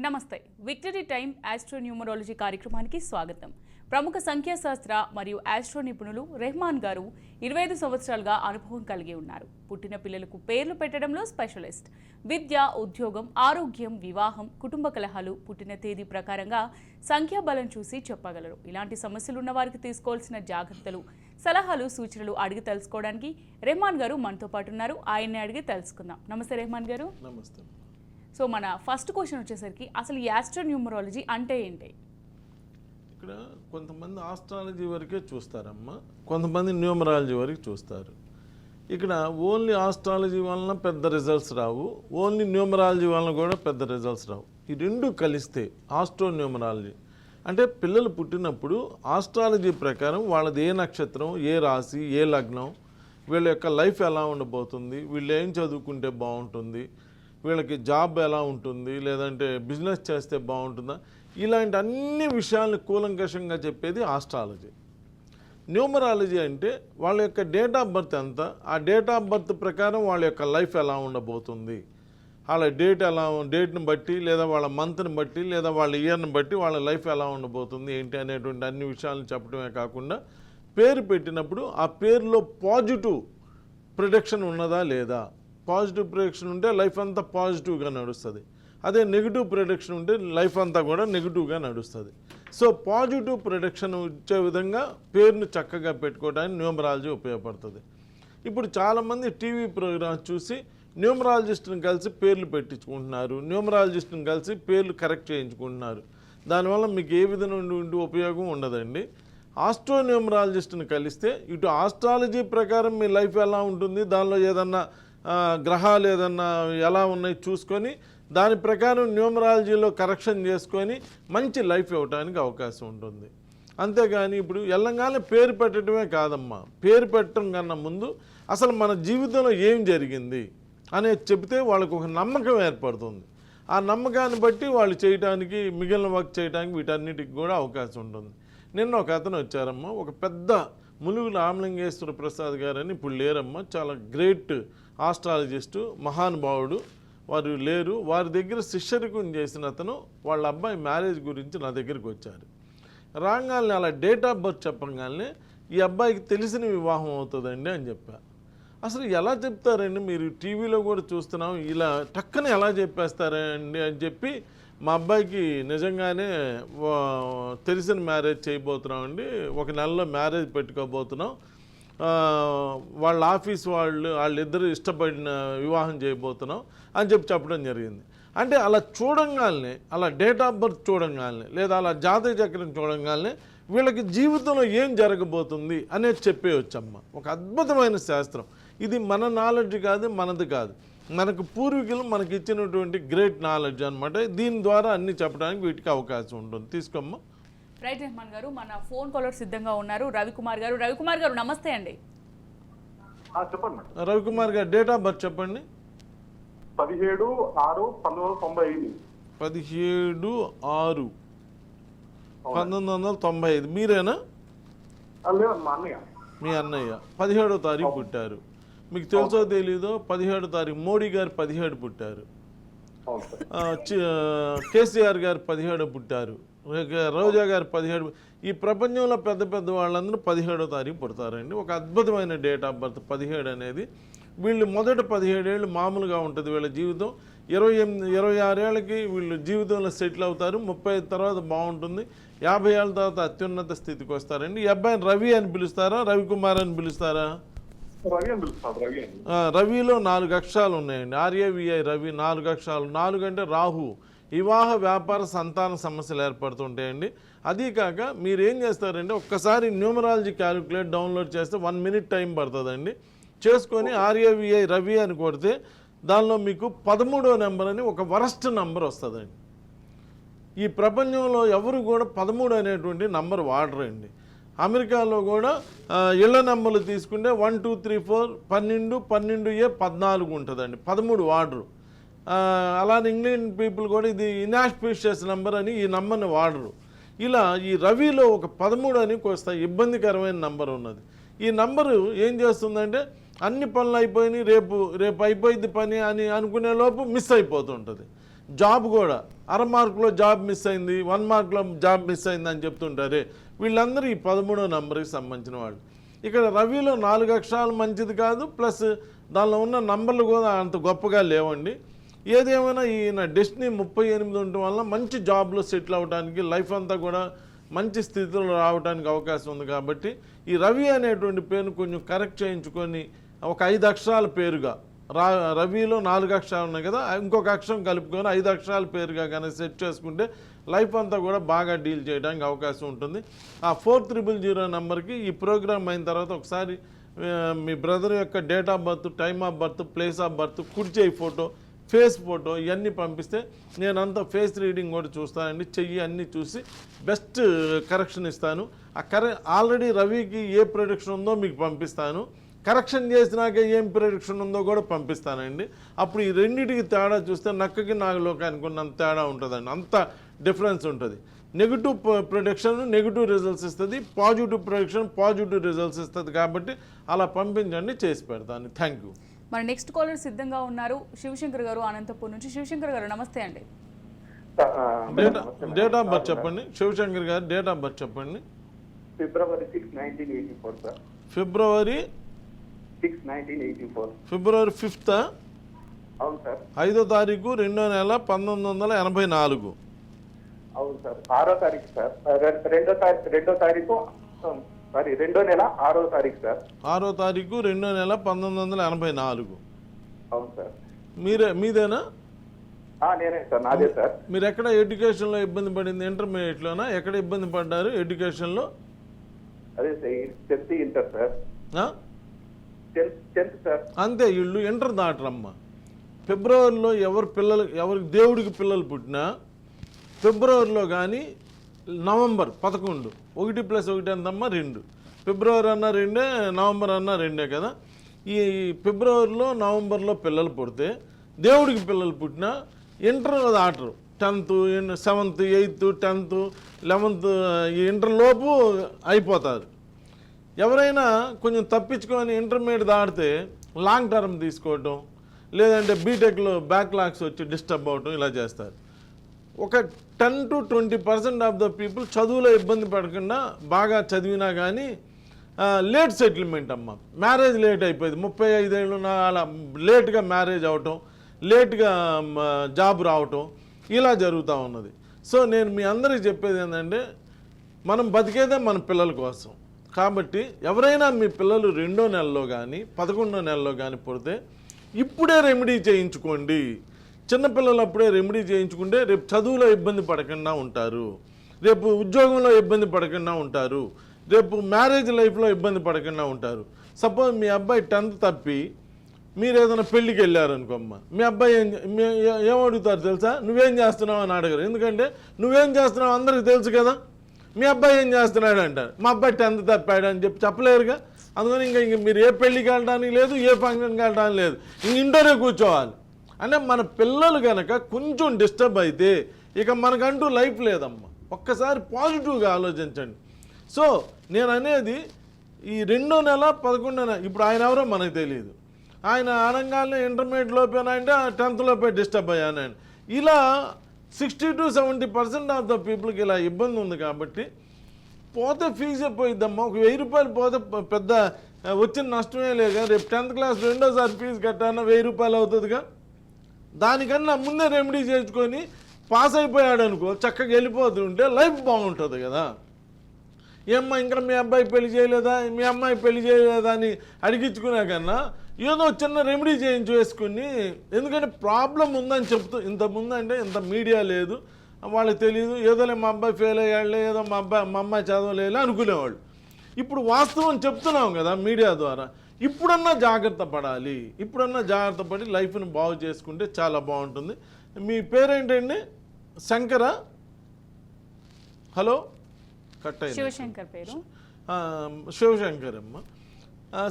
నమస్తే victory time astro numerology కార్యక్రమానికి స్వాగతం. ప్రముఖ సంఖ్యాశాస్త్ర మరియు ఆస్ట్రో నిపుణులు రెహమాన్ గారు 25 సంవత్సరాలుగా అనుభవం కలిగి ఉన్నారు. పుట్టిన పిల్లలకు పేర్లు పెట్టడంలో స్పెషలిస్ట్. విద్య, ఉద్యోగం, ఆరోగ్యం, వివాహం, కుటుంబ కలహాలు పుట్టిన తేదీ ప్రకారంగా సంఖ్యాబలం చూసి చెప్పగలరు. ఇలాంటి సమస్యలు ఉన్న వారికి తీసుకోవాల్సిన జాగ్రత్తలు, సలహాలు, సూచనలు అడిగి తెలుసుకోవడానికి రెహమాన్ గారు మనతో పాటు ఉన్నారు. ఆయన్ని అడిగి తెలుసుకుందాం. నమస్తే రెహమాన్ గారు. నమస్తే. సో మన ఫస్ట్ క్వశ్చన్ వచ్చేసరికి అసలు ఈ ఆస్ట్రో న్యూమరాలజీ అంటే ఏంటి? ఇక్కడ కొంతమంది ఆస్ట్రాలజీ వరకే చూస్తారమ్మా, కొంతమంది న్యూమరాలజీ వరకు చూస్తారు. ఇక్కడ ఓన్లీ ఆస్ట్రాలజీ వలన పెద్ద రిజల్ట్స్ రావు, ఓన్లీ న్యూమరాలజీ వలన కూడా పెద్ద రిజల్ట్స్ రావు. ఈ రెండు కలిస్తే ఆస్ట్రో న్యూమరాలజీ అంటే పిల్లలు పుట్టినప్పుడు ఆస్ట్రాలజీ ప్రకారం వాళ్ళది ఏ నక్షత్రం, ఏ రాశి, ఏ లగ్నం, వీళ్ళ యొక్క లైఫ్ ఎలా ఉండబోతుంది, వీళ్ళు ఏం చదువుకుంటే బాగుంటుంది, వీళ్ళకి జాబ్ ఎలా ఉంటుంది, లేదంటే బిజినెస్ చేస్తే బాగుంటుందా, ఇలాంటి అన్ని విషయాలను కూలంకషంగా చెప్పేది ఆస్ట్రాలజీ. న్యూమరాలజీ అంటే వాళ్ళ యొక్క డేట్ ఆఫ్ బర్త్ ఎంత, ఆ డేట్ ఆఫ్ బర్త్ ప్రకారం వాళ్ళ యొక్క లైఫ్ ఎలా ఉండబోతుంది, వాళ్ళ డేట్ని బట్టి, లేదా వాళ్ళ మంత్ని బట్టి, లేదా వాళ్ళ ఇయర్ని బట్టి వాళ్ళ లైఫ్ ఎలా ఉండబోతుంది ఏంటి అనేటువంటి అన్ని విషయాలను చెప్పడమే కాకుండా పేరు పెట్టినప్పుడు ఆ పేరులో పాజిటివ్ ప్రిడిక్షన్ ఉన్నదా లేదా. పాజిటివ్ ప్రిడిక్షన్ ఉంటే లైఫ్ అంతా పాజిటివ్గా నడుస్తుంది, అదే నెగిటివ్ ప్రిడిక్షన్ ఉంటే లైఫ్ అంతా కూడా నెగిటివ్గా నడుస్తుంది. సో పాజిటివ్ ప్రిడిక్షన్ ఇచ్చే విధంగా పేరును చక్కగా పెట్టుకోవడానికి న్యూమరాలజీ ఉపయోగపడుతుంది. ఇప్పుడు చాలామంది టీవీ ప్రోగ్రామ్స్ చూసి న్యూమరాలజిస్ట్ని కలిసి పేర్లు పెట్టించుకుంటున్నారు, న్యూమరాలజిస్ట్ని కలిసి పేర్లు కరెక్ట్ చేయించుకుంటున్నారు. దానివల్ల మీకు ఏ విధంగా ఉపయోగం ఉండదండి. ఆస్ట్రో న్యూమరాలజిస్ట్ని కలిస్తే ఇటు ఆస్ట్రాలజీ ప్రకారం మీ లైఫ్ ఎలా ఉంటుంది, దానిలో ఏదన్నా గ్రహాలు ఏదన్నా ఎలా ఉన్నాయి చూసుకొని దాని ప్రకారం న్యూమరాలజీలో కరెక్షన్ చేసుకొని మంచి లైఫ్ ఇవ్వడానికి అవకాశం ఉంటుంది. అంతేగాని ఇప్పుడు ఎల్లంగానే పేరు పెట్టడమే కాదమ్మా, పేరు పెట్టడం కన్నా ముందు అసలు మన జీవితంలో ఏం జరిగింది అనేది చెబితే వాళ్ళకు ఒక నమ్మకం ఏర్పడుతుంది. ఆ నమ్మకాన్ని బట్టి వాళ్ళు చేయడానికి, మిగిలిన వర్క్ చేయడానికి వీటన్నిటికి కూడా అవకాశం ఉంటుంది. నిన్న ఒక అతను వచ్చారమ్మా, ఒక పెద్ద ములుగు రామలింగేశ్వర ప్రసాద్ గారని ఇప్పుడు లేరమ్మా, చాలా గ్రేట్ ఆస్ట్రాలజిస్టు, మహానుభావుడు, వారు లేరు. వారి దగ్గర శిష్యరికం చేసిన అతను వాళ్ళ అబ్బాయి మ్యారేజ్ గురించి నా దగ్గరికి వచ్చారు. రాగానే అలా డేట్ ఆఫ్ బర్త్ చెప్పగానే ఈ అబ్బాయికి తెలిసిన వివాహం అవుతుందండి అని చెప్పారు. అసలు ఎలా చెప్తారండి, మీరు టీవీలో కూడా చూస్తున్నాం, ఇలా టక్కన ఎలా చెప్పేస్తారండి అని చెప్పి మా అబ్బాయికి నిజంగానే తెలిసిన మ్యారేజ్ చేయబోతున్నామండి, ఒక నెలలో మ్యారేజ్ పెట్టుకోబోతున్నాం, వాళ్ళ ఆఫీస్ వాళ్ళిద్దరూ ఇష్టపడిన వివాహం చేయబోతున్నాం అని చెప్పడం జరిగింది. అంటే అలా చూడంగానే, అలా డేట్ ఆఫ్ బర్త్ చూడంగానే, లేదా అలా జాతక చక్రం చూడంగానే వీళ్ళకి జీవితంలో ఏం జరగబోతుంది అనేది చెప్పేయొచ్చమ్మ. ఒక అద్భుతమైన శాస్త్రం ఇది. మన నాలెడ్జ్ కాదు, మనది కాదు, మనకు పూర్వీకులు మనకి ఇచ్చినటువంటి గ్రేట్ నాలెడ్జ్ అనమాట. దీని ద్వారా అన్ని చెప్పడానికి వీటికి అవకాశం ఉంటుంది. తీసుకోమ్మా. రైట్ రెహమాన్ గారు, మన ఫోన్ కాలర్ సిద్ధంగా ఉన్నారు. రవికుమార్ గారు. రవికుమార్ గారు నమస్తే అండి. చెప్పండి. రవికుమార్ గారు డేట్ ఆఫ్ బర్త్ చెప్పండి. 17/6/1995. 17/6/1995. మీరేనా? మీ అన్నయ్య 17వ తారీఖు పుట్టారు. మీకు తెలుసో తెలీదో 17వ తారీఖు మోడీ గారు 17 పుట్టారు, కేసీఆర్ గారు 17 పుట్టారు, రోజా గారు 17. ఈ ప్రపంచంలో పెద్ద పెద్ద వాళ్ళందరూ 17వ తారీఖు పుడతారండి. ఒక అద్భుతమైన డేట్ ఆఫ్ బర్త్ 17 అనేది. వీళ్ళు మొదట 17 ఏళ్ళు మామూలుగా ఉంటుంది వీళ్ళ జీవితం. 26 ఏళ్ళకి వీళ్ళు జీవితంలో సెటిల్ అవుతారు. 35 తర్వాత బాగుంటుంది. 50 ఏళ్ళ తర్వాత అత్యున్నత స్థితికి వస్తారండి. ఈ అబ్బాయిని రవి అని పిలుస్తారా, రవికుమార్ అని పిలుస్తారా? రవిలో 4 అక్షరాలు ఉన్నాయండి. RAVI రవి 4 అక్షరాలు. 4 అంటే రాహు. వివాహ, వ్యాపార, సంతాన సమస్యలు ఏర్పడుతుంటాయండి. అదీ కాక మీరు ఏం చేస్తారంటే ఒక్కసారి న్యూమరాలజీ క్యాలిక్యులేట్ డౌన్లోడ్ చేస్తే 1 మినిట్ టైం పడుతుందండి. చేసుకొని RAVI రవి అని కొడితే దానిలో మీకు 13వ నెంబర్ అని ఒక వరస్ట్ నెంబర్ వస్తుందండి. ఈ ప్రపంచంలో ఎవరు కూడా 13 అనేటువంటి నంబర్ వాడరండి. అమెరికాలో కూడా ఇళ్ల నెంబర్లు తీసుకుంటే 1 2 3 4 12 12A 14 ఉంటుందండి, 13 వాడరు. అలానే ఇంగ్లాండ్ పీపుల్ కూడా ఇది ఇన్ఆస్పిషియస్ నెంబర్ అని ఈ నెంబర్ని వాడరు. ఇలా ఈ రవిలో ఒక 13 అని కొంత ఇబ్బందికరమైన నెంబర్ ఉన్నది. ఈ నంబరు ఏం చేస్తుందంటే అన్ని పనులు అయిపోయినాయి, రేపు అయిపోయింది పని అని అనుకునే లోపు మిస్ అయిపోతుంటుంది. జాబ్ కూడా అర మార్కులో జాబ్ మిస్ అయింది, 1 మార్కులో జాబ్ మిస్ అయింది అని చెప్తుంటారే, వీళ్ళందరూ ఈ 13వ నంబర్కి సంబంధించిన వాళ్ళు. ఇక్కడ రవిలో 4 అక్షరాలు మంచిది కాదు, ప్లస్ దానిలో ఉన్న నంబర్లు కూడా అంత గొప్పగా లేవండి. ఏదేమైనా ఈయన డెస్టినీ 38 ఉండటం వల్ల మంచి జాబ్లో సెటిల్ అవ్వడానికి, లైఫ్ అంతా కూడా మంచి స్థితిలో రావడానికి అవకాశం ఉంది. కాబట్టి ఈ రవి అనేటువంటి పేరును కొంచెం కరెక్ట్ చేయించుకొని ఒక 5 అక్షరాల పేరుగా, రవిలో 4 అక్షరాలు ఉన్నాయి కదా, ఇంకొక అక్షరం కలుపుకొని 5 అక్షరాల పేరుగా కానీ సెట్ చేసుకుంటే లైఫ్ అంతా కూడా బాగా డీల్ చేయడానికి అవకాశం ఉంటుంది. ఆ 4000 నెంబర్కి ఈ ప్రోగ్రామ్ అయిన తర్వాత ఒకసారి మీ బ్రదర్ యొక్క date of birth, time of birth, place of birth, కుడి చేయి ఫోటో, ఫేస్ ఫోటో ఇవన్నీ పంపిస్తే నేనంతా ఫేస్ రీడింగ్ కూడా చూస్తానండి. చెయ్యి అన్నీ చూసి బెస్ట్ కరెక్షన్ ఇస్తాను. ఆల్రెడీ రవికి ఏ ప్రొడిక్షన్ ఉందో మీకు పంపిస్తాను, కరెక్షన్ చేసినాక ఏం ప్రొడిక్షన్ ఉందో కూడా పంపిస్తానండి. అప్పుడు ఈ రెండింటికి తేడా చూస్తే నక్కకి నాగలోకానికి ఉన్నంత తేడా ఉంటుందండి, అంత డిఫరెన్స్ ఉంటుంది. నెగిటివ్ ప్రొడిక్షన్ నెగిటివ్ రిజల్ట్స్ ఇస్తుంది, పాజిటివ్ ప్రొడిక్షన్ పాజిటివ్ రిజల్ట్స్ ఇస్తుంది. కాబట్టి అలా పంపించండి, చేసి పెడతాను. Thank you. మన నెక్స్ట్ కాలర్ సిద్ధంగా ఉన్నారు, శివశంకర్ గారు అనంతపూర్ నుంచి. శివశంకర్ గారు నమస్తే అండి. డేట్ ఆఫ్ బర్త్ చెప్పండి. శివశంకర్ గారు డేట్ ఆఫ్ బర్త్ చెప్పండి. ఫిబ్రవరి 6, 1984 సార్. ఫిబ్రవరి 6, 1984. ఫిబ్రవరి 5th, అవును సార్. 5వ తారీఖు 2వ నెల 1984. అవును సార్. 6వ తారీఖు సార్. 2వ తారీఖు సారీ 2వ నెల 6వ తారీఖు సార్. 6వ తారీఖు 2వ నెల 1984. అవును సార్. మీదేనా? నేనే సార్, నాదే సార్. మీరు ఎక్కడ ఎడ్యుకేషన్లో ఇబ్బంది పడింది? ఇంటర్మీడియట్లోనా? ఎక్కడ ఇబ్బంది పడ్డారు ఎడ్యుకేషన్లో? అదే sir, 10th inter sir. 10th sir. అంతే, వీళ్ళు ఇంటర్ దాటరమ్మా. ఫిబ్రవరిలో ఎవరికి దేవుడికి పిల్లలు పుట్టినా ఫిబ్రవరిలో కానీ నవంబర్ 11, 1+1 ఎంతమ్మా? 2. ఫిబ్రవరి అన్న 2, నవంబర్ అన్న 2 కదా. ఈ ఫిబ్రవరిలో నవంబర్లో పిల్లలు పుడితే దేవుడికి పిల్లలు పుట్టినా inter దాటరు. 10th, 7th, 8th, 10th, 11th ఈ ఇంటర్ లోపు అయిపోతారు. ఎవరైనా కొంచెం తప్పించుకొని ఇంటర్మీడియట్ దాటితే లాంగ్ టర్మ్ తీసుకోవటం, లేదంటే బీటెక్లో బ్యాక్లాగ్స్ వచ్చి డిస్టర్బ్ అవటం ఇలా చేస్తారు. ఒక 10 to 20% ఆఫ్ ద పీపుల్ చదువులో ఇబ్బంది పడకుండా బాగా చదివినా కానీ లేట్ సెటిల్మెంట్ అమ్మ. మ్యారేజ్ లేట్ అయిపోయింది, 35 ఏళ్ళు అలా లేట్గా మ్యారేజ్ అవటం, లేట్గా జాబ్ రావటం ఇలా జరుగుతూ ఉన్నది. సో నేను మీ అందరికీ చెప్పేది ఏంటంటే, మనం బతికేదే మన పిల్లల కోసం. కాబట్టి ఎవరైనా మీ పిల్లలు 2వ నెలలో కానీ 11వ నెలలో కానీ పుడితే ఇప్పుడే రెమెడీ చేయించుకోండి. చిన్నపిల్లలు అప్పుడే రెమెడీ చేయించుకుంటే రేపు చదువులో ఇబ్బంది పడకుండా ఉంటారు, రేపు ఉద్యోగంలో ఇబ్బంది పడకుండా ఉంటారు, రేపు మ్యారేజ్ లైఫ్లో ఇబ్బంది పడకుండా ఉంటారు. సపోజ్ మీ అబ్బాయి 10th తప్పి మీరు ఏదైనా పెళ్ళికి వెళ్ళారనుకోమ్మ, మీ అబ్బాయి ఏమడుగుతారు తెలుసా? నువ్వేం చేస్తున్నావు అని అడగరు. ఎందుకంటే నువ్వేం చేస్తున్నావు అందరికి తెలుసు కదా. మీ అబ్బాయి ఏం చేస్తున్నాడు అంటారు, మా అబ్బాయి 10th తప్పాడు అని చెప్పలేరుగా. అందుకని ఇంక మీరు ఏ పెళ్ళికి వెళ్ళడానికి లేదు, ఏ ఫంక్షన్కి వెళ్ళడానికి లేదు, ఇంట్లోనే కూర్చోవాలి. అంటే మన పిల్లలు కనుక కొంచెం డిస్టర్బ్ అయితే ఇక మనకంటూ లైఫ్ లేదమ్మా. ఒక్కసారి పాజిటివ్గా ఆలోచించండి. సో నేను అనేది ఈ 2వ నెల 11వ నెల, ఇప్పుడు ఆయన ఎవరో మనకు తెలియదు, ఆయన అనగానే ఇంటర్మీడియట్ లోపేనా అంటే 10th లోపే డిస్టర్బ్ అయ్యాను. ఇలా 60 to 70% ఆఫ్ ద పీపుల్కి ఇలా ఇబ్బంది ఉంది. కాబట్టి పోతే ఫీజే పోయిద్దమ్మా. ఒక 1000 రూపాయలు పోతే పెద్ద వచ్చిన నష్టమే లేదు. రేపు 10th క్లాస్ 2వ ఫీజు కట్టాలన్నా 1000 రూపాయలు అవుతుందిగా. దానికన్నా ముందే రెమెడీ చేసుకొని పాస్ అయిపోయాడు అనుకో, చక్కగా వెళ్ళిపోతుంటే లైఫ్ బాగుంటుంది కదా. ఏమ్మా ఇంకా మీ అబ్బాయి పెళ్లి చేయలేదా, మీ అమ్మాయి పెళ్లి చేయలేదా అని అడిగించుకునే కన్నా ఏదో చిన్న రెమెడీ చేయించి వేసుకుని, ఎందుకంటే ప్రాబ్లం ఉందని చెప్తూ, ఇంతకుముందు అంటే ఇంత మీడియా లేదు, వాళ్ళకి తెలియదు, ఏదోలే మా అబ్బాయి ఫెయిల్ అయ్యాడులే, ఏదో మా అమ్మాయి చదవలేలే అనుకునేవాళ్ళు. ఇప్పుడు వాస్తవం చెప్తున్నాం కదా మీడియా ద్వారా. ఇప్పుడన్నా జాగ్రత్త పడాలి, ఇప్పుడన్నా జాగ్రత్త పడి లైఫ్ని బాగు చేసుకుంటే చాలా బాగుంటుంది. మీ పేరేంటండి? శంకరా? హలో, కట్ అయింది. శివశంకర్ పేరు శివశంకర్ అమ్మ.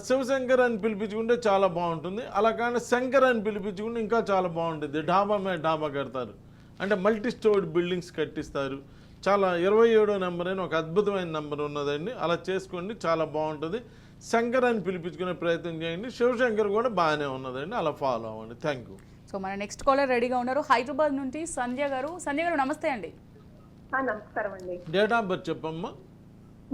శివశంకర్ అని పిలిపించుకుంటే చాలా బాగుంటుంది. అలా కానీ శంకర్ అని పిలిపించుకుంటే ఇంకా చాలా బాగుంటుంది. ఢాబా మీద ఢాబా కడతారు, అంటే మల్టీ స్టోర్డ్ బిల్డింగ్స్ కట్టిస్తారు. చాలా 27వ నెంబర్ అని ఒక అద్భుతమైన నెంబర్ ఉన్నదండి. అలా చేసుకోండి, చాలా బాగుంటుంది. శంకర్ అని పిలిపించుకునే ప్రయత్నం చేయండి. శివశంకర్ కూడా బాగానే ఉన్నదండి, అలా ఫాలో అవ్వండి. Thank you. సో మన నెక్స్ట్ కాలర్ రెడీగా ఉన్నారు హైదరాబాద్ నుండి సంధ్య గారు. సంధ్య గారు నమస్తే అండి. నమస్కారం అండి. డేట్ ఆఫ్ బర్త్ చెప్పమ్మా.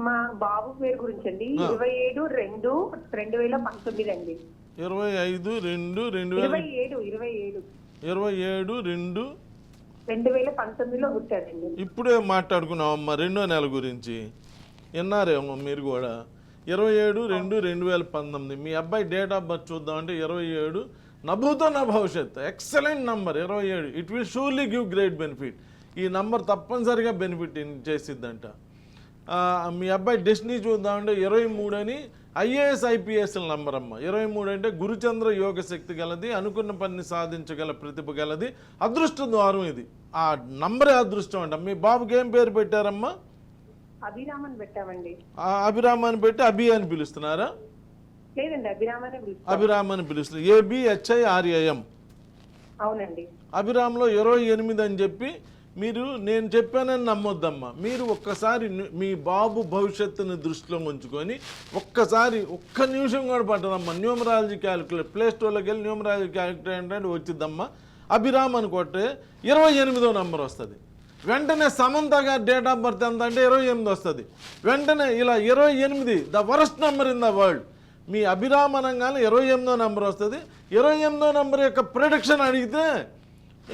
మా బాబు పేరు గురించి అండి 27/2/2019 అండి. 27/2/2019లో పుట్టాడండి. ఇప్పుడే మాట్లాడుకున్నామమ్మా రెండో నెల గురించి. విన్నారేమో మీరు కూడా. 27/2/2019 మీ అబ్బాయి డేట్ ఆఫ్ బర్త్ చూద్దామంటే 27 నభూతో నా భవిష్యత్. Excellent number 27. It will surely give great benefit. ఈ నంబర్ తప్పనిసరిగా బెనిఫిట్ చేసిద్దంట. మీ అబ్బాయి డెస్టినీ చూద్దామంటే 23 అని ఐఏఎస్ ఐపీఎస్ల నంబర్ అమ్మ. 23 అంటే గురుచంద్ర యోగ శక్తి గలది, అనుకున్న పని సాధించగల ప్రతిభ గలది, అదృష్ట ద్వారం ఇది. ఆ నంబరే అదృష్టం అంట. మీ బాబుకి ఏం పేరు పెట్టారమ్మా? అభిరామన్ పెట్టామండి. అభిరామని పెట్టి అభి అని పిలుస్తున్నారా? లేదండి, అభిరామని పిలుస్తున్నారు. ABHIRAM. అవునండి. అభిరామ్లో 28 అని చెప్పి మీరు నేను చెప్పానని నమ్మొద్దమ్మా. మీరు ఒక్కసారి మీ బాబు భవిష్యత్తుని దృష్టిలో ఉంచుకొని ఒక్క నిమిషం కూడా పట్టదమ్మా. న్యూమరాలజీ క్యాలిక్యులేటర్ ప్లే స్టోర్లోకి వెళ్ళి న్యూమరాలజీ క్యాలిక్యులేటర్ అంటే వచ్చిద్దమ్మా. అభిరామ్ అని కొట్టే 28వ నంబర్ వస్తుంది. వెంటనే సమంత గారి డేట్ ఆఫ్ బర్త్ ఎంత అంటే 28 వస్తుంది. వెంటనే ఇలా 28 the worst number in the world. మీ అభిరామ్ అనగానే 28వ నెంబర్ వస్తుంది. 28వ నెంబర్ యొక్క ప్రొడక్షన్ అడిగితే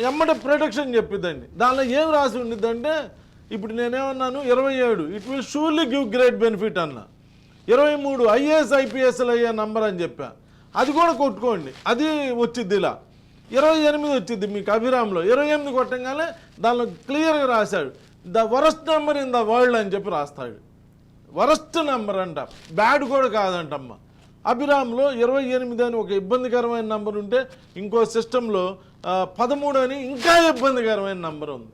ఎమ్మట ప్రొడక్షన్ చెప్పిద్దండి. దానిలో ఏం రాసి ఉండిద్దంటే ఇప్పుడు నేనేమన్నాను 27 it will surely give great benefit అన్న. 23 ఐఏఎస్ ఐపీఎస్లు అయ్యే నంబర్ అని చెప్పా. అది కూడా కొట్టుకోండి, అది వచ్చిద్ది. ఇలా 28 వచ్చింది మీకు అభిరామ్లో. 28 కొట్టంగానే దానిలో క్లియర్గా రాశాడు the worst number in the world అని చెప్పి రాస్తాడు. వరస్ట్ నెంబర్ అంట, బ్యాడ్ కూడా కాదంటమ్మ. అభిరామ్లో 28 అని ఒక ఇబ్బందికరమైన నంబర్ ఉంటే ఇంకో సిస్టంలో 13 అని ఇంకా ఇబ్బందికరమైన నంబర్ ఉంది.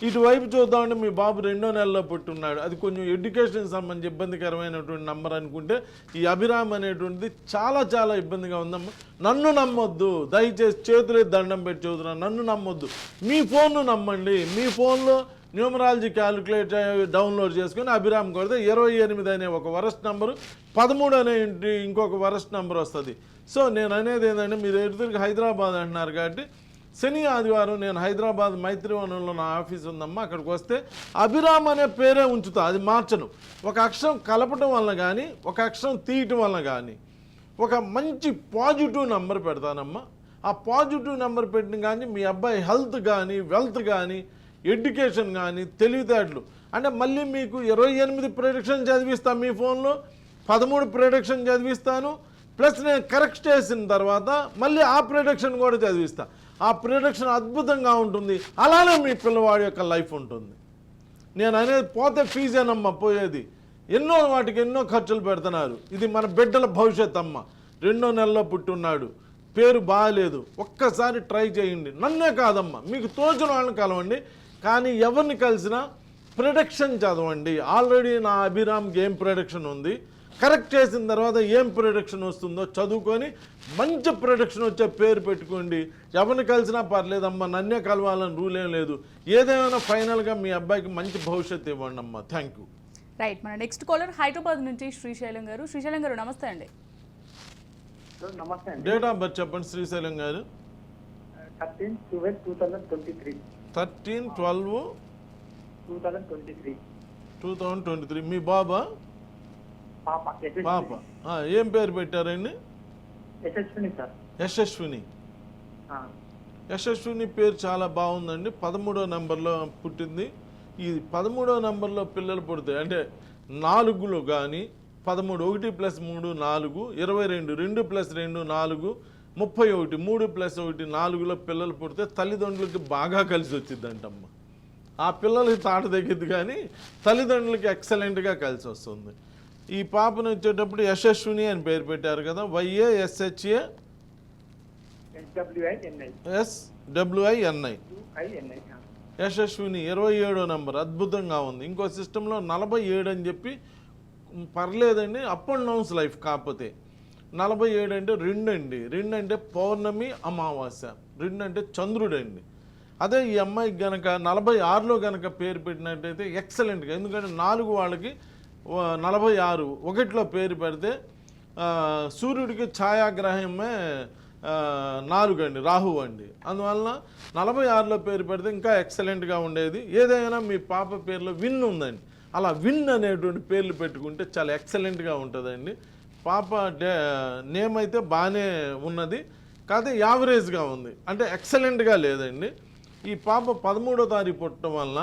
ఇటువైపు చూద్దామంటే మీ బాబు 2వ నెలలో పుట్టున్నాడు. అది కొంచెం ఎడ్యుకేషన్కి సంబంధించి ఇబ్బందికరమైనటువంటి నంబర్ అనుకుంటే ఈ అభిరామ్ అనేటువంటిది చాలా చాలా ఇబ్బందిగా ఉందమ్మా. నన్ను నమ్మొద్దు, దయచేసి చేతులే దండం పెట్టి చదువుతున్నాను. నన్ను నమ్మొద్దు, మీ ఫోన్ను నమ్మండి. మీ ఫోన్లో న్యూమరాలజీ క్యాలిక్యులేటర్ డౌన్లోడ్ చేసుకొని అభిరామ్ కొడితే 28 అనే ఒక వరస్ట్ నెంబరు, 13 అనే ఇంకొక వరస్ట్ నెంబర్ వస్తుంది. సో నేను అనేది ఏంటంటే మీరు ఎదురుగా హైదరాబాద్ అంటున్నారు కాబట్టి శని ఆదివారం నేను హైదరాబాద్ మైత్రివనంలో నా ఆఫీస్ ఉందమ్మా. అక్కడికి వస్తే అభిరామ్ అనే పేరే ఉంచుతా, అది మార్చను. ఒక అక్షరం కలపటం వల్ల కానీ ఒక అక్షరం తీయటం వల్ల కానీ ఒక మంచి పాజిటివ్ నెంబర్ పెడతానమ్మా. ఆ పాజిటివ్ నెంబర్ పెట్టిన కానీ మీ అబ్బాయి హెల్త్ కానీ వెల్త్ కానీ ఎడ్యుకేషన్ కానీ తెలివితేటలు అంటే మళ్ళీ మీకు 28 ప్రొడక్షన్ చదివిస్తాను మీ ఫోన్లో, 13 ప్రొడక్షన్ చదివిస్తాను. ప్లస్ నేను కరెక్ట్ చేసిన తర్వాత మళ్ళీ ఆ ప్రొడక్షన్ కూడా చదివిస్తా. ఆ ప్రొడక్షన్ అద్భుతంగా ఉంటుంది. అలానే మీ పిల్లవాడి యొక్క లైఫ్ ఉంటుంది. నేను అనేది పోతే ఫీజేనమ్మా పోయేది. వాటికి ఎన్నో ఖర్చులు పెడుతున్నారు. ఇది మన బిడ్డల భవిష్యత్ అమ్మ. 2వ నెలలో పుట్టున్నాడు, పేరు బాగాలేదు. ఒక్కసారి ట్రై చేయండి. నన్నే కాదమ్మా, మీకు తోచిన వాళ్ళని కలవండి. కానీ ఎవరిని కలిసినా ప్రొడక్షన్ చదవండి. ఆల్రెడీ నా అభిరామ్కి ఏం ప్రొడక్షన్ ఉంది, కరెక్ట్ చేసిన తర్వాత ఏం ప్రొడక్షన్ వస్తుందో చదువుకొని మంచి ప్రొడక్షన్ వచ్చే పేరు పెట్టుకోండి. ఎవరిని కలిసినా పర్లేదమ్మా, నన్నే కలవాలని రూల్ ఏం లేదు. ఏదేమైనా ఫైనల్గా మీ అబ్బాయికి మంచి భవిష్యత్తు ఇవ్వండి అమ్మా. Thank you. రైట్, మన నెక్స్ట్ కాలర్ హైదరాబాద్ నుంచి శ్రీశైలం గారు. శ్రీశైలం గారు నమస్తే అండి. నమస్తే అండి. డేట్ ఆఫ్ బర్త్ చెప్పండి శ్రీశైలం గారు. 13/12/2023. 13/12/2023. మీ బాబా? పాప. ఏం పేరు పెట్టారండి? యశస్విని సార్. యశస్విని. యశస్విని పేరు చాలా బాగుందండి. 13వ నెంబర్లో పుట్టింది. ఈ 13వ నెంబర్లో పిల్లలు పుడతాయి అంటే 4లో కానీ 13 1 + 3 4 22 2 + 2 4 31 3 + 1 4లో పిల్లలు పుడితే తల్లిదండ్రులకి బాగా కలిసి వచ్చిందంటమ్మ. ఆ పిల్లలకి తాట తగ్గిద్ది కానీ తల్లిదండ్రులకి ఎక్సలెంట్గా కలిసి వస్తుంది. ఈ పాపను వచ్చేటప్పుడు యశస్విని అని పేరు పెట్టారు కదా. YASHASWINI. యశస్విని 27వ నెంబర్ అద్భుతంగా ఉంది. ఇంకో సిస్టంలో 47 అని చెప్పి పర్లేదండి, అప్ అండ్ డౌన్స్ లైఫ్. కాకపోతే 47 అంటే 2 అండి. 2 అంటే పౌర్ణమి అమావాస్య, 2 అంటే చంద్రుడు అండి. అదే ఈ అమ్మాయికి గనక 46లో గనక పేరు పెట్టినట్టయితే ఎక్సలెంట్గా. ఎందుకంటే 4 వాళ్ళకి 46 1లో పేరు పెడితే సూర్యుడికి ఛాయాగ్రహమే 4 అండి, రాహు అండి. అందువలన 46లో పేరు పెడితే ఇంకా ఎక్సలెంట్గా ఉండేది. ఏదైనా మీ పాప పేరులో విన్ ఉందండి, అలా విన్ అనేటువంటి పేర్లు పెట్టుకుంటే చాలా ఎక్సలెంట్గా ఉంటుందండి. పాప నేమ్ అయితే బాగానే ఉన్నది, కాకపోతే యావరేజ్గా ఉంది, అంటే ఎక్సలెంట్గా లేదండి. ఈ పాప 13వ తారీఖు పుట్టడం వలన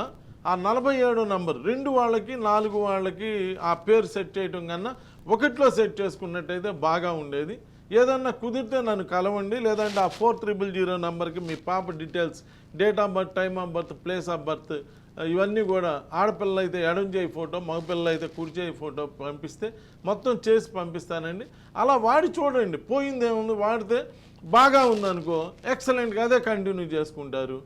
ఆ 47 నంబర్ 2 వాళ్ళకి 4 వాళ్ళకి ఆ పేరు సెట్ చేయడం కన్నా 1లో సెట్ చేసుకున్నట్టయితే బాగా ఉండేది. ఏదన్నా కుదిరితే నన్ను కలవండి, లేదంటే ఆ 4000 నెంబర్కి మీ పాప details, date of birth, time of birth, place of birth ఇవన్నీ కూడా, ఆడపిల్లలు అయితే ఎడం చేయి ఫోటో, మగపిల్లలు అయితే కుడి చేయి ఫోటో పంపిస్తే మొత్తం చేసి పంపిస్తానండి. అలా వాడి చూడండి, పోయిందేముంది, వాడితే బాగా ఉందనుకో ఎక్సలెంట్గా అదే కంటిన్యూ చేసుకుంటారు.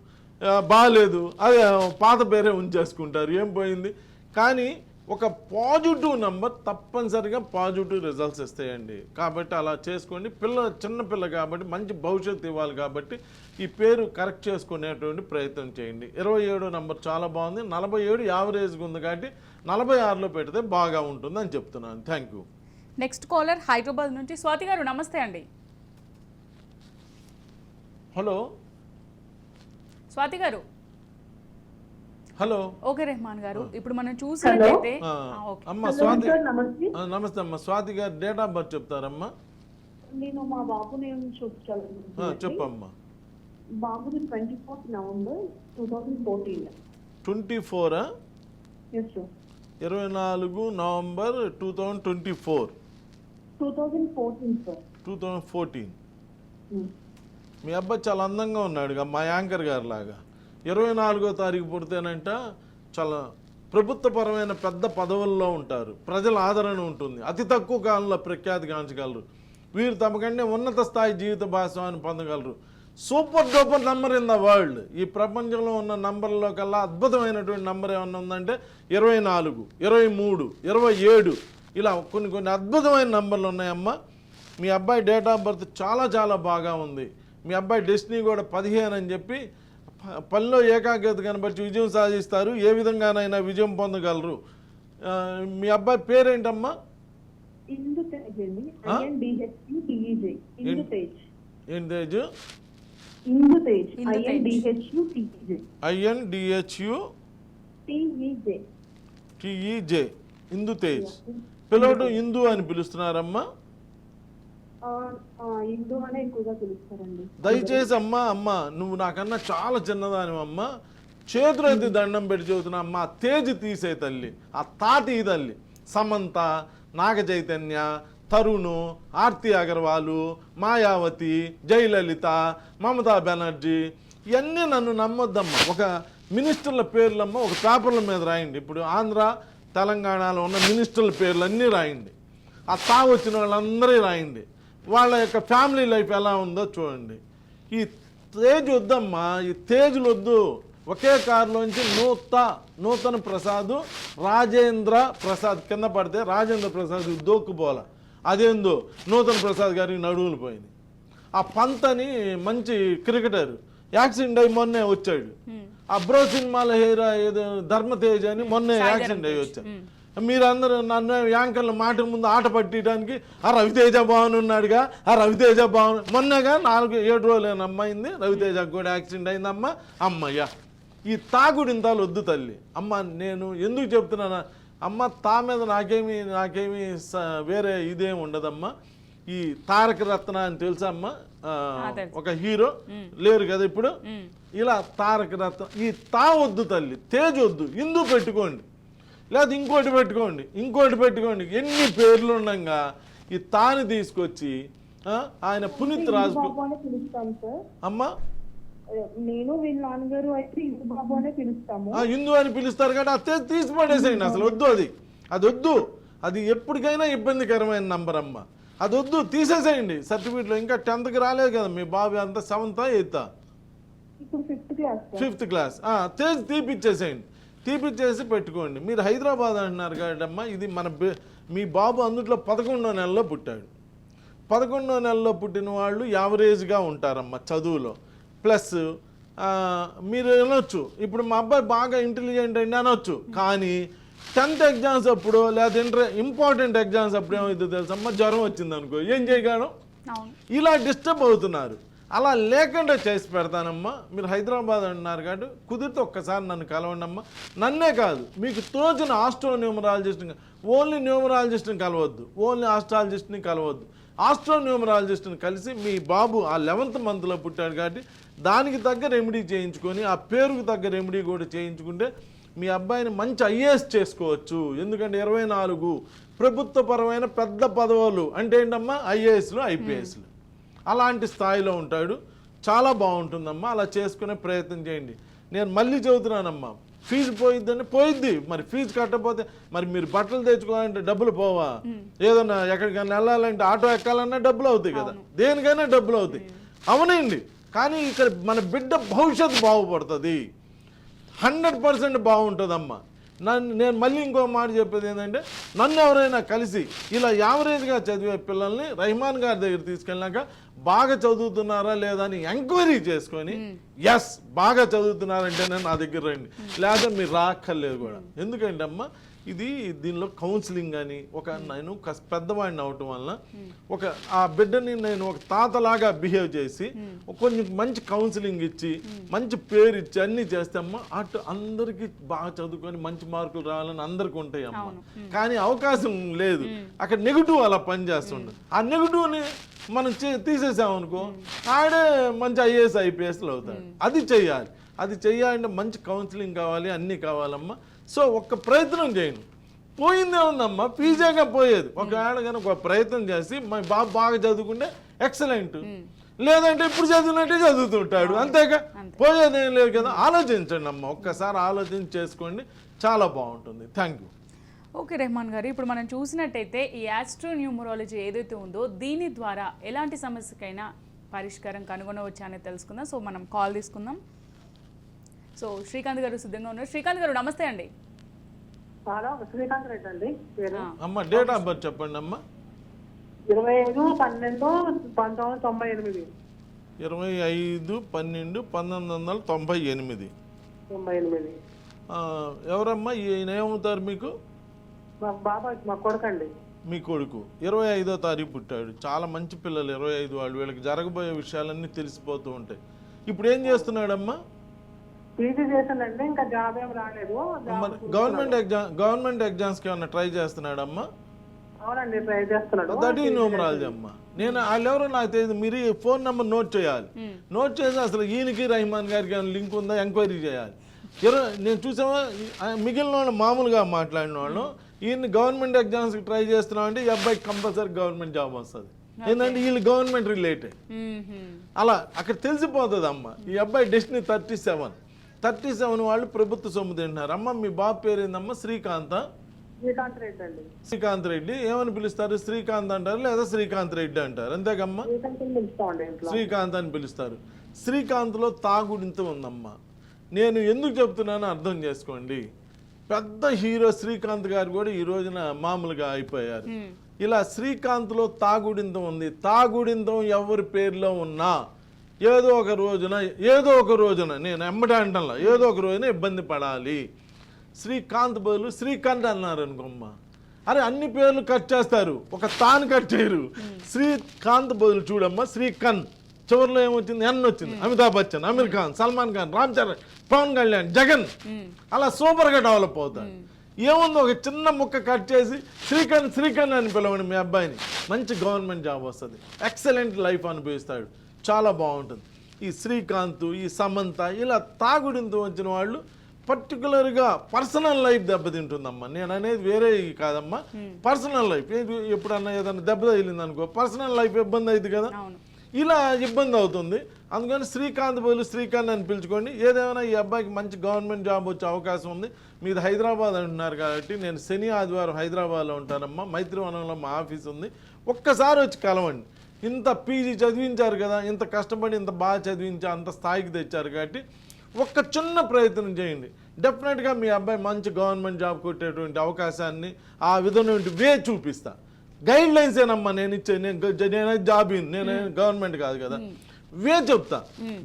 బాగాలేదు అదే పాత పేరే ఉంచేసుకుంటారు, ఏం పోయింది. కానీ ఒక పాజిటివ్ నెంబర్ తప్పనిసరిగా పాజిటివ్ రిజల్ట్స్ ఇస్తాయండి. కాబట్టి అలా చేసుకోండి. చిన్నపిల్ల కాబట్టి మంచి భవిష్యత్తు ఇవ్వాలి కాబట్టి ఈ పేరు కరెక్ట్ చేసుకునేటువంటి ప్రయత్నం చేయండి. 27 నెంబర్ చాలా బాగుంది, 47 యావరేజ్గా ఉంది కాబట్టి 46లో పెడితే బాగా ఉంటుందని చెప్తున్నాను. Thank you. Next caller Hyderabad నుంచి స్వాతి గారు, నమస్తే అండి. హలో స్వాతి గారు. హలో. ఓకే రెహమాన్ గారు, ఇప్పుడు మనం చూసినట్లయితే అమ్మ స్వాతి, నమస్తే అమ్మ. స్వాతి గారు డేట్ ఆఫ్ బర్త్ చెప్తారమ్మా? నేను మా బాబుని చూపించాలనుకుంటున్నాను. చెప్పమ్మా. బాబుని 24th November 2014. 24 Yes, sir. 24 November 2024. 2014, sir. 2014. మీ అబ్బాయి చాలా అందంగా ఉన్నాడుగా, మా యాంకర్ గారు లాగా. 24వ తారీఖు పుడితేనంట చాలా ప్రభుత్వపరమైన పెద్ద పదవుల్లో ఉంటారు, ప్రజల ఆదరణ ఉంటుంది, అతి తక్కువ కాలంలో ప్రఖ్యాతి గాంచగలరు, వీరు తమకంటే ఉన్నత స్థాయి జీవిత భాగస్వామిని పొందగలరు. Super duper number in the world. ఈ ప్రపంచంలో ఉన్న నంబర్లో కల్లా అద్భుతమైనటువంటి నెంబర్ ఏమన్నా ఉందంటే 24, 23, 27 ఇలా కొన్ని అద్భుతమైన నంబర్లు ఉన్నాయమ్మా. మీ అబ్బాయి డేట్ ఆఫ్ బర్త్ చాలా చాలా బాగా ఉంది. మీ అబ్బాయి డెస్టినీ కూడా 15 అని చెప్పి పనిలో ఏకాగ్రత కనబట్టి విజయం సాధిస్తారు, ఏ విధంగానైనా విజయం పొందగలరు. మీ అబ్బాయి పేరేంటమ్మా? ఇందు తేజ్ అండి. INDHUTEJ. ఇందు తేజ్. ఏంటి తేజ్? ఇందు తేజ్. INDHUTEJ. INDHUTEJ. ఇందు తేజ్. పిల్లడు ఇందు అని పిలుస్తున్నారమ్మా? ఇందు అనే ఎక్కువగా పిలుస్తారండి. దయచేసి అమ్మా నువ్వు నాకన్నా చాలా చిన్నదానివమ్మా, చేతులెత్తి దండం పెట్టి చెబుతున్నా అమ్మా, తేజ్ తీసే తల్లి, ఆ తాటి తల్లి. సమంత, నాగ చైతన్య, తరుణ్, ఆర్తి అగర్వాలు, మాయావతి, జయలలిత, మమతా బెనర్జీ ఇవన్నీ నన్ను నమ్మొద్దమ్మా. ఒక మినిస్టర్ల పేర్లమ్మ ఒక పేపర్ల మీద రాయండి. ఇప్పుడు ఆంధ్ర తెలంగాణలో ఉన్న మినిస్టర్ల పేర్లు అన్నీ రాయండి. ఆ వచ్చిన వాళ్ళందరూ రాయండి. వాళ్ళ యొక్క ఫ్యామిలీ లైఫ్ ఎలా ఉందో చూడండి. ఈ తేజ్ వద్దమ్మా, ఈ తేజులు వద్దు. ఒకే కారులోంచి నూతన ప్రసాద్, రాజేంద్ర ప్రసాద్ కింద పడితే రాజేంద్ర ప్రసాద్ దోక్కుపోల, అదేందో నూతన ప్రసాద్ గారికి నడువులు పోయింది. ఆ పంత్ అని మంచి క్రికెటర్ యాక్సిడెంట్ అయ్యి మొన్నే వచ్చాడు. ఆ బ్రో సినిమాల హీరో ఏదో ధర్మతేజ్ అని మొన్నే యాక్సిడెంట్ అయ్యి వచ్చాడు. మీరందరూ నన్ను యాంకర్ల మాట ముందు ఆట పట్టియడానికి ఆ రవితేజ భవన్ ఉన్నాడుగా, ఆ రవితేజ భవన్ మొన్నగా 4-7 రోజులు అమ్మాయింది, రవితేజకు కూడా యాక్సిడెంట్ అయిందమ్మా. అమ్మయ్య, ఈ తాగుడు ఇంతాలు వద్దు తల్లి. అమ్మ నేను ఎందుకు చెప్తున్నానా అమ్మ, మీద నాకేమి వేరే ఇదేమి ఉండదమ్మా. ఈ తారక రత్న అని తెలుసా అమ్మా, ఒక హీరో లేరు కదా ఇప్పుడు, ఇలా తారక రత్న. ఈ వద్దు తల్లి, తేజ్ వద్దు, ఇందు పెట్టుకోండి, లేదా ఇంకోటి పెట్టుకోండి. ఎన్ని పేర్లు ఉండగా ఈ తాని తీసుకొచ్చి ఆయన పునీత్ రాజ్ అమ్మా, నేను వీళ్ళ నాన్నగారు అయితే ఇందు బాబు అనే పిలుస్తాము. హిందూ అని పిలుస్తారు కాబట్టి అది తీసి పడేసేయండి. అసలు వద్దు, అది వద్దు. అది ఎప్పటికైనా ఇబ్బందికరమైన నంబర్ అమ్మ, అది వద్దు, తీసేసేయండి. సర్టిఫికెట్లో ఇంకా 10th రాలేదు కదా మీ బాబు, అంతా 7th 8th? ఇప్పుడు 5th క్లాస్. తేజ్ తీపిచ్చేసి పెట్టుకోండి. మీరు హైదరాబాద్ అంటున్నారు కాబట్టమ్మా, ఇది మీ బాబు అందుట్లో 11వ నెలలో పుట్టాడు. 11వ నెలలో పుట్టిన వాళ్ళు యావరేజ్గా ఉంటారమ్మా చదువులో. ప్లస్ మీరు అనొచ్చు ఇప్పుడు మా అబ్బాయి బాగా ఇంటెలిజెంట్ అండి అనొచ్చు, కానీ 10th ఎగ్జామ్స్ అప్పుడు లేదా ఇంపార్టెంట్ ఎగ్జామ్స్ అప్పుడు ఏమైందో తెలుసమ్మా, జ్వరం వచ్చింది అనుకో, ఏం చేయగలం? అవును. ఇలా డిస్టర్బ్ అవుతున్నారు. అలా లేకుండా చేసి పెడతానమ్మా. మీరు హైదరాబాద్ అంటున్నారు కాబట్టి కుదిరితే ఒక్కసారి నన్ను కలవండి అమ్మా. నన్నే కాదు, మీకు తోచిన ఆస్ట్రోన్యూమరాలజిస్ట్ని, ఓన్లీ న్యూమరాలజిస్ట్ని కలవద్దు, ఓన్లీ ఆస్ట్రాలజిస్ట్ని కలవద్దు, ఆస్ట్రోన్యూమరాలజిస్ట్ని కలిసి మీ బాబు ఆ 11th మంత్లో పుట్టాడు కాబట్టి దానికి తగ్గ రెమెడీ చేయించుకొని ఆ పేరుకు తగ్గ రెమెడీ కూడా చేయించుకుంటే మీ అబ్బాయిని మంచి ఐఏఎస్ చేసుకోవచ్చు. ఎందుకంటే 24 ప్రభుత్వపరమైన పెద్ద పదవులు అంటే ఏంటమ్మా, ఐఏఎస్లు ఐపీఎస్లు, అలాంటి స్థాయిలో ఉంటాడు. చాలా బాగుంటుందమ్మా. అలా చేసుకునే ప్రయత్నం చేయండి. నేను మళ్ళీ చెబుతున్నానమ్మా, ఫీజు పోయిద్దని పోయిద్ది, మరి ఫీజు కట్టకపోతే మరి మీరు బట్టలు తెచ్చుకోవాలంటే డబ్బులు పోవా, ఏదన్నా ఎక్కడికైనా వెళ్ళాలంటే ఆటో ఎక్కాలన్నా డబ్బులు అవుతాయి కదా, దేనికైనా డబ్బులు అవుతాయి, అవునండి. కానీ ఇక్కడ మన బిడ్డ భవిష్యత్తు బాగుపడుతుంది, 100% బాగుంటుందమ్మా. నేను మళ్ళీ ఇంకో మాట చెప్పేది ఏంటంటే, నన్ను ఎవరైనా కలిసి ఇలా యావరేజ్గా చదివే పిల్లల్ని రెహమాన్ గారి దగ్గర తీసుకెళ్ళాక బాగా చదువుతున్నారా లేదా అని ఎంక్వైరీ చేసుకొని ఎస్ బాగా చదువుతున్నారంటేనే నా దగ్గర రండి, లేదా మీరు రాక్కర్లేదు కూడా. ఎందుకంటే అమ్మా ఇది దీనిలో కౌన్సిలింగ్ అని నేను పెద్దవాడిని అవటం వల్ల ఆ బిడ్డని నేను ఒక తాతలాగా బిహేవ్ చేసి కొంచెం మంచి కౌన్సిలింగ్ ఇచ్చి మంచి పేరు ఇచ్చి అన్నీ చేస్తే అమ్మ అటు అందరికీ బాగా చదువుకొని మంచి మార్కులు రావాలని అందరికీ ఉంటాయి అమ్మ. కానీ అవకాశం లేదు, అక్కడ నెగిటివ్ అలా పనిచేస్తుండదు. ఆ నెగిటివ్ని మనం తీసేసామనుకో ఆడే మంచి ఐఏఎస్ ఐపీఎస్లు అవుతాడు. అది చెయ్యాలంటే మంచి కౌన్సిలింగ్ కావాలి, అన్నీ కావాలమ్మా. సో ఒక్క ప్రయత్నం చేయండి, పోయిందే ఉందమ్మా, పీజాగా పోయేది. ఒకవేళ కనుక ఒక ప్రయత్నం చేసి మా బాబు బాగా చదువుకుంటే ఎక్సలెంట్, లేదంటే ఇప్పుడు చదివినట్టే చదువుతుంటాడు, అంతేగా, పోయేదేం లేదు కదా. ఆలోచించండి అమ్మ, ఒక్కసారి ఆలోచించి చేసుకోండి, చాలా బాగుంటుంది. Thank you. ఓకే రెహమాన్ గారు, ఇప్పుడు మనం చూసినట్టయితే ఈ ఆస్ట్రోన్యూమరాలజీ ఏదైతే ఉందో దీని ద్వారా ఎలాంటి సమస్యకైనా పరిష్కారం కనుగొనవచ్చా అనేది తెలుసుకుందాం. సో మనం కాల్ తీసుకుందాం. సో శ్రీకాంత్ గారు సిద్ధంగా ఉన్నారు. శ్రీకాంత్ గారు నమస్తే అండి. శ్రీకాంత్ రెడ్డి అండి. అమ్మ డేట్ ఆఫ్ బర్త్ చెప్పండి అమ్మా. 25/12/1998. 25/12/1998. ఎవరమ్మా ఈయన ఏమవుతారు మీకు? బాబా మా కొడుకండి. మీ కొడుకు 25వ తారీఖు పుట్టాడు. చాలా మంచి పిల్లలు 25 వాళ్ళు. వీళ్ళకి జరగబోయే విషయాలన్నీ తెలిసిపోతూ ఉంటాయి. ఇప్పుడు ఏం చేస్తున్నాడమ్మా? పీజీ చేశానండి, ఇంకా జాబ్ ఏం రాలేదు. గవర్నమెంట్ ఎగ్జామ్స్కి ఏమన్నా ట్రై చేస్తున్నాడమ్మా? అవునండి, ట్రై చేస్తున్నాడు. దట్ ఈ న్యూమరాలజీ అమ్మా. నేను వాళ్ళెవరో నాకు తెలియదు, మీరు ఈ ఫోన్ నెంబర్ నోట్ చేయాలి. నోట్ చేసి అసలు ఈయనకి రెహమాన్ గారికి ఏమైనా లింక్ ఉందా ఎంక్వైరీ చేయాలి. నేను చూసావా మిగిలిన వాళ్ళు మామూలుగా మాట్లాడిన వాళ్ళు ఈయన గవర్నమెంట్ ఎగ్జామ్స్కి ట్రై చేస్తున్నామంటే ఈ అబ్బాయికి కంపల్సరీ గవర్నమెంట్ జాబ్ వస్తుంది. ఏంటంటే వీళ్ళు గవర్నమెంట్ రిలేటెడ్. అలా అక్కడ తెలిసిపోతుంది అమ్మ. ఈ అబ్బాయి డెస్టినీ 37 వాళ్ళు ప్రభుత్వ సొమ్ము తింటున్నారు. అమ్మ మీ బాబు పేరు ఏందమ్మా? శ్రీకాంత్ రెడ్డి అండి. శ్రీకాంత్ రెడ్డి. ఏమని పిలుస్తారు? శ్రీకాంత్ అంటారు లేదా శ్రీకాంత్ రెడ్డి అంటారు, అంతేకమ్మా? శ్రీకాంత్ అని పిలుస్తారు. శ్రీకాంత్లో తాగుడింత ఉందమ్మా. నేను ఎందుకు చెప్తున్నానో అర్థం చేసుకోండి. పెద్ద హీరో శ్రీకాంత్ గారు కూడా ఈ రోజున మామూలుగా అయిపోయారు. ఇలా శ్రీకాంత్లో తాగుడింతం ఉంది. తాగుడింతం ఎవరి పేరులో ఉన్నా ఏదో ఒక రోజున నేను ఎమ్మటే అంటలా, ఏదో ఒక రోజున ఇబ్బంది పడాలి. శ్రీకాంత్ బదులు శ్రీకాంత్ అన్నారు అనుకోమ్మ, అరే అన్ని పేర్లు కట్ చేస్తారు, ఒక తాను కట్ చేయరు. శ్రీకాంత్ బదులు చూడమ్మా శ్రీకాంత్, చివరిలో ఏమొచ్చింది? ఎన్ వచ్చింది. అమితాబ్ బచ్చన్, అమీర్ ఖాన్, సల్మాన్ ఖాన్, రామ్ చరణ్, పవన్ కళ్యాణ్, జగన్, అలా సూపర్గా డెవలప్ అవుతాడు. ఏముందో ఒక చిన్న ముక్క కట్ చేసి శ్రీకాంత్ అని పిలవండి, మీ అబ్బాయిని మంచి గవర్నమెంట్ జాబ్ వస్తుంది, ఎక్సలెంట్ లైఫ్ అనుభవిస్తాడు, చాలా బాగుంటుంది. ఈ శ్రీకాంత్, ఈ సమంత, ఇలా తాగుడింతో వచ్చిన వాళ్ళు పర్టికులర్గా పర్సనల్ లైఫ్ దెబ్బతింటుందమ్మా. నేను అనేది వేరే కాదమ్మా, పర్సనల్ లైఫ్ ఎప్పుడన్నా ఏదన్నా దెబ్బ తగిలింది అనుకో, పర్సనల్ లైఫ్ ఇబ్బంది అవుతుంది కదా, ఇలా ఇబ్బంది అవుతుంది. అందుకని శ్రీకాంత్ బదులు శ్రీకాంత్ అని పిలుచుకోండి. ఏదేమైనా ఈ అబ్బాయికి మంచి గవర్నమెంట్ జాబ్ వచ్చే అవకాశం ఉంది. మీది హైదరాబాద్ అంటున్నారు కాబట్టి నేను శని ఆదివారం హైదరాబాద్లో ఉంటానమ్మా. మైత్రివనంలో మా ఆఫీస్ ఉంది, ఒక్కసారి వచ్చి కలవండి. ఇంత పీజీ చదివించారు కదా, ఇంత కష్టపడి ఇంత బాగా చదివించి అంత స్థాయికి తెచ్చారు కాబట్టి ఒక్క చిన్న ప్రయత్నం చేయండి. డెఫినెట్గా మీ అబ్బాయి మంచి గవర్నమెంట్ జాబ్ కొట్టేటువంటి అవకాశాన్ని ఆ విధమైనటువంటి వే చూపిస్తా. గైడ్ లైన్స్ ఏనమ్మా నేను ఇచ్చే, నేను జాబ్ నేను గవర్నమెంట్ కాదు కదా, వే చెప్తా,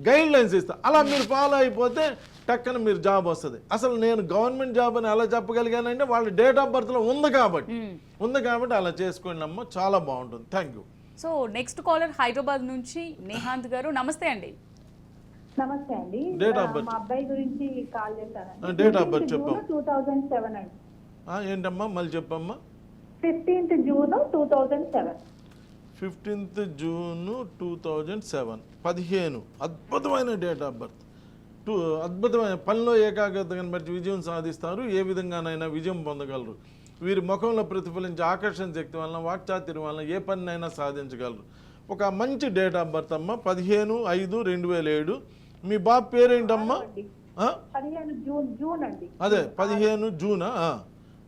గైడ్ లైన్స్ ఇస్తా. అలా మీరు ఫాలో అయిపోతే టక్కన మీరు జాబ్ వస్తుంది. అసలు నేను గవర్నమెంట్ జాబ్ అని ఎలా చెప్పగలిగానంటే వాళ్ళ డేట్ ఆఫ్ బర్త్లో ఉంది కాబట్టి అలా చేసుకోండి అమ్మ, చాలా బాగుంటుంది. Thank you. So next caller Hyderabad నుంచి నేహాంత్ గారు. నమస్తే అండి. నమస్తే అండి. Date of birth. మా అబ్బాయి గురించి కాల్ చేశానండి. Date of birth చెప్పు. 2007 అండి. ఏంటమ్మా మళ్ళీ చెప్పమ్మా. 15th June 2007. 15th June 2007. 15. అద్భుతమైన డేట్ ఆఫ్ బర్త్. అద్భుతమైన పనిలో ఏకాగ్రత కనబట్టి విజయం సాధిస్తారు. ఏ విధంగానైనా విజయం పొందగలరు. వీరి ముఖంలో ప్రతిఫలించే ఆకర్షణ శక్తి వలన వాక్చాతుర్యం వలన ఏ పనినైనా సాధించగలరు. ఒక మంచి డేట్ ఆఫ్ బర్త్ అమ్మ. 15/5/2007. మీ బాబు పేరేంటమ్మా? 15 జూన్ అండి. అదే 15 జూనా?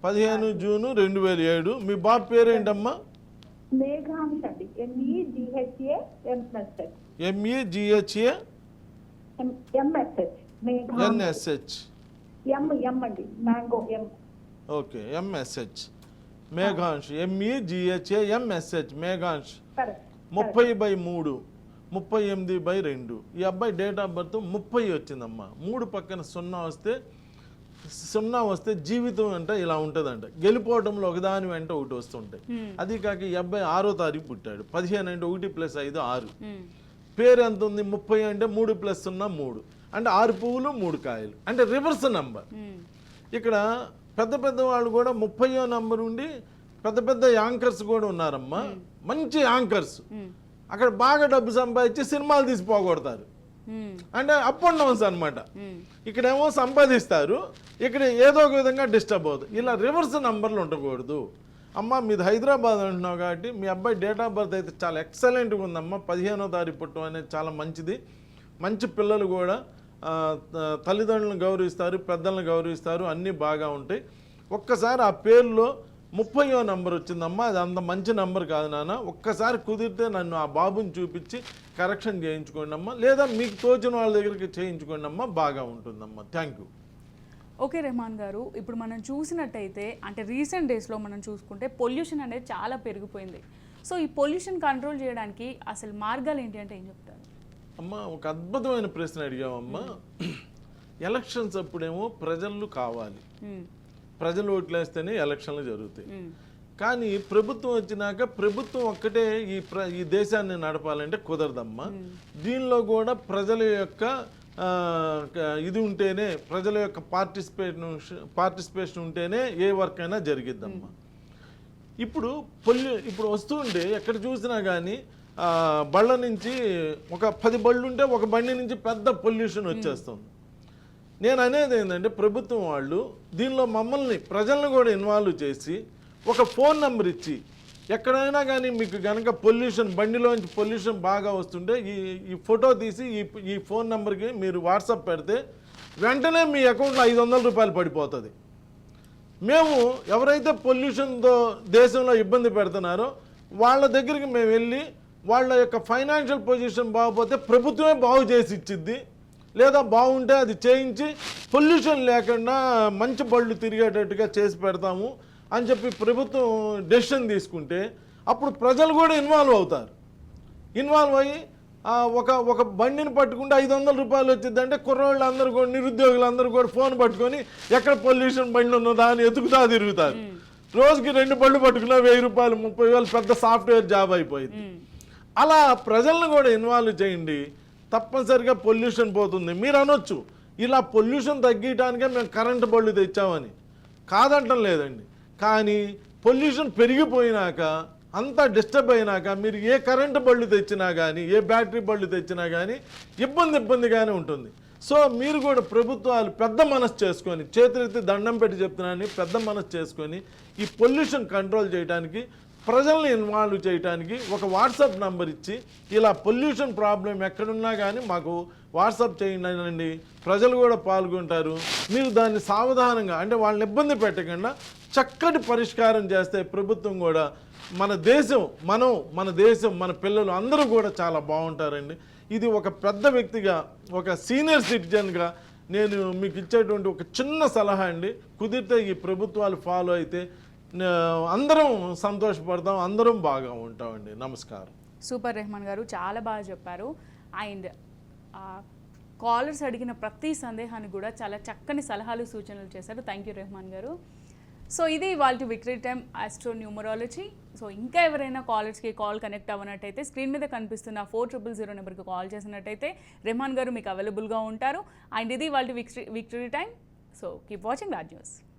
15 జూన్ 2007. మీ బాబు పేరేంటమ్మా? మేఘాంశ్ అండి. MEGHA MSH. MEGHA MSH. మేఘాంశ్. NSH. M అండి. Mango M. Okay, MSH. Meghansh. MEGHA MSH. Meghansh. Correct. 30/3. 38/2. ఈ అబ్బాయి డేట్ ఆఫ్ బర్త్ 30 వచ్చిందమ్మా. 3 పక్కన 0 వస్తే జీవితం అంటే ఇలా ఉంటుందంట. గెలిపోవడంలో ఒకదాని వెంట ఒకటి వస్తుంటాయి. అది కాక ఈ అబ్బాయి 6వ తారీఖు పుట్టాడు. 15 అంటే 1 + 5 6. పేరు ఎంత ఉంది? 30 అంటే 3 + 0 3. అంటే 6 పువ్వులు 3 కాయలు. అంటే రివర్స్ నంబర్. ఇక్కడ పెద్ద పెద్ద వాళ్ళు కూడా 30వ నంబర్ ఉండి పెద్ద పెద్ద యాంకర్స్ కూడా ఉన్నారమ్మా. మంచి యాంకర్స్. అక్కడ బాగా డబ్బు సంపాదించి సినిమాలు తీసి పోగొడతారు. అంటే అప్ అండ్ డౌన్స్ అనమాట. ఇక్కడేమో సంపాదిస్తారు, ఇక్కడ ఏదో ఒక విధంగా డిస్టర్బ్ అవుతుంది. ఇలా రివర్స్ నంబర్లు ఉండకూడదు. అమ్మ మీది హైదరాబాద్ అంటున్నావు కాబట్టి మీ అబ్బాయి డేట్ ఆఫ్ బర్త్ అయితే చాలా ఎక్సలెంట్గా ఉందమ్మా. 15వ తారీఖు పుట్టడం అనేది చాలా మంచిది. మంచి పిల్లలు కూడా తల్లిదండ్రులను గౌరవిస్తారు, పెద్దలను గౌరవిస్తారు, అన్నీ బాగా ఉంటాయి. ఒక్కసారి ఆ పేరులో 30వ నంబర్ వచ్చిందమ్మా. అది అంత మంచి నంబర్ కాదు నాన్న. ఒక్కసారి కుదిరితే నన్ను ఆ బాబుని చూపించి కరెక్షన్ చేయించుకోండి అమ్మా, లేదా మీకు తోచిన వాళ్ళ దగ్గరికి చేయించుకోండి అమ్మా. బాగా ఉంటుందమ్మా. Thank you. ఓకే రెహమాన్ గారు, ఇప్పుడు మనం చూసినట్టయితే అంటే రీసెంట్ డేస్లో మనం చూసుకుంటే పొల్యూషన్ అనేది చాలా పెరిగిపోయింది. సో ఈ పొల్యూషన్ కంట్రోల్ చేయడానికి అసలు మార్గాలు ఏంటి అంటే ఏం చెప్తారు? అమ్మ ఒక అద్భుతమైన ప్రశ్న అడిగామమ్మా. ఎలక్షన్స్ అప్పుడేమో ప్రజలు కావాలి, ప్రజలు ఓట్లేస్తేనే ఎలక్షన్లు జరుగుతాయి. కానీ ప్రభుత్వం వచ్చినాక ప్రభుత్వం ఒక్కటే ఈ దేశాన్ని నడపాలంటే కుదరదమ్మా. దీనిలో కూడా ప్రజల యొక్క ఇది ఉంటేనే, ప్రజల యొక్క పార్టిసిపేషన్ ఉంటేనే ఏ వర్క్ అయినా జరిగిద్దమ్మా. ఇప్పుడు వస్తూ ఉంటే ఎక్కడ చూసినా కానీ బళ్ళ నుంచి ఒక 10 బళ్ళు ఉంటే ఒక బండి నుంచి పెద్ద పొల్యూషన్ వచ్చేస్తుంది. నేను అనేది ఏంటంటే ప్రభుత్వం వాళ్ళు దీనిలో మమ్మల్ని ప్రజలను కూడా ఇన్వాల్వ్ చేసి ఒక ఫోన్ నెంబర్ ఇచ్చి ఎక్కడైనా కానీ మీకు కనుక బండిలోంచి పొల్యూషన్ బాగా వస్తుంటే ఈ ఫోటో తీసి ఈ ఫోన్ నెంబర్కి మీరు వాట్సాప్ పెడితే వెంటనే మీ అకౌంట్లో 500 రూపాయలు పడిపోతుంది. మేము ఎవరైతే పొల్యూషన్తో దేశంలో ఇబ్బంది పెడుతున్నారో వాళ్ళ దగ్గరికి మేము వెళ్ళి వాళ్ళ యొక్క ఫైనాన్షియల్ పొజిషన్ బాగోపోతే ప్రభుత్వమే బాగు చేసి ఇచ్చిద్ది, లేదా బాగుంటే అది చేయించి పొల్యూషన్ లేకుండా మంచి బళ్ళు తిరిగేటట్టుగా చేసి పెడతాము అని చెప్పి ప్రభుత్వం డెసిషన్ తీసుకుంటే అప్పుడు ప్రజలు కూడా ఇన్వాల్వ్ అవుతారు. ఇన్వాల్వ్ అయ్యి ఒక బండిని పట్టుకుంటే 500 రూపాయలు వచ్చిందంటే కుర్రోళ్ళు అందరూ కూడా, నిరుద్యోగులు అందరూ కూడా ఫోన్ పట్టుకొని ఎక్కడ పొల్యూషన్ బండి ఉన్నదా అని ఎతుకుతా తిరుగుతారు. రోజుకి 2 బళ్ళు పట్టుకున్నా 1000 రూపాయలు 30,000 పెద్ద సాఫ్ట్వేర్ జాబ్ అయిపోయింది. అలా ప్రజలను కూడా ఇన్వాల్వ్ చేయండి, తప్పనిసరిగా పొల్యూషన్ పోతుంది. మీరు అనొచ్చు ఇలా పొల్యూషన్ తగ్గించడానికే మేము కరెంటు బళ్ళు తెచ్చామని. కాదంటం లేదండి, కానీ పొల్యూషన్ పెరిగిపోయినాక అంతా డిస్టర్బ్ అయినాక మీరు ఏ కరెంటు బళ్ళు తెచ్చినా కానీ, ఏ బ్యాటరీ బళ్ళు తెచ్చినా కానీ ఇబ్బందిగానే ఉంటుంది. సో మీరు కూడా ప్రభుత్వాలు పెద్ద మనసు చేసుకొని, చేతులెత్తి దండం పెట్టి చెప్తున్నానని పెద్ద మనసు చేసుకొని ఈ పొల్యూషన్ కంట్రోల్ చేయడానికి, ప్రజల్ని ఇన్వాల్వ్ చేయడానికి ఒక వాట్సాప్ నంబర్ ఇచ్చి ఇలా పొల్యూషన్ ప్రాబ్లం ఎక్కడున్నా కానీ మాకు వాట్సాప్ చేయండి, ప్రజలు కూడా పాల్గొంటారు. మీరు దాన్ని సావధానంగా అంటే వాళ్ళని ఇబ్బంది పెట్టకుండా చక్కటి పరిష్కారం చేస్తే ప్రభుత్వం కూడా మన దేశం మన పిల్లలు అందరూ కూడా చాలా బాగుంటారండి. ఇది ఒక పెద్ద వ్యక్తిగా, ఒక సీనియర్ సిటిజన్గా నేను మీకు ఇచ్చేటువంటి ఒక చిన్న సలహా అండి. కుదిరితే ఈ ప్రభుత్వాలు ఫాలో అయితే అందరం సంతోషపడతాం, అందరం బాగా ఉంటామండి. నమస్కారం. సూపర్ రెహమాన్ గారు, చాలా బాగా చెప్పారు. అండ్ కాలర్స్ అడిగిన ప్రతి సందేహానికి కూడా చాలా చక్కని సలహాలు సూచనలు చేశారు. థ్యాంక్ యూ రెహమాన్ గారు. సో ఇది వాళ్ళ victory time astro numerology. So ఇంకా ఎవరైనా కాలర్స్కి కాల్ కనెక్ట్ అవ్వనట్టయితే స్క్రీన్ మీద కనిపిస్తున్న 4000 నెంబర్కి కాల్ చేసినట్టయితే రెహమాన్ గారు మీకు అవైలబుల్గా ఉంటారు. అండ్ ఇది వాళ్ళ victory time. So keep watching Raj news.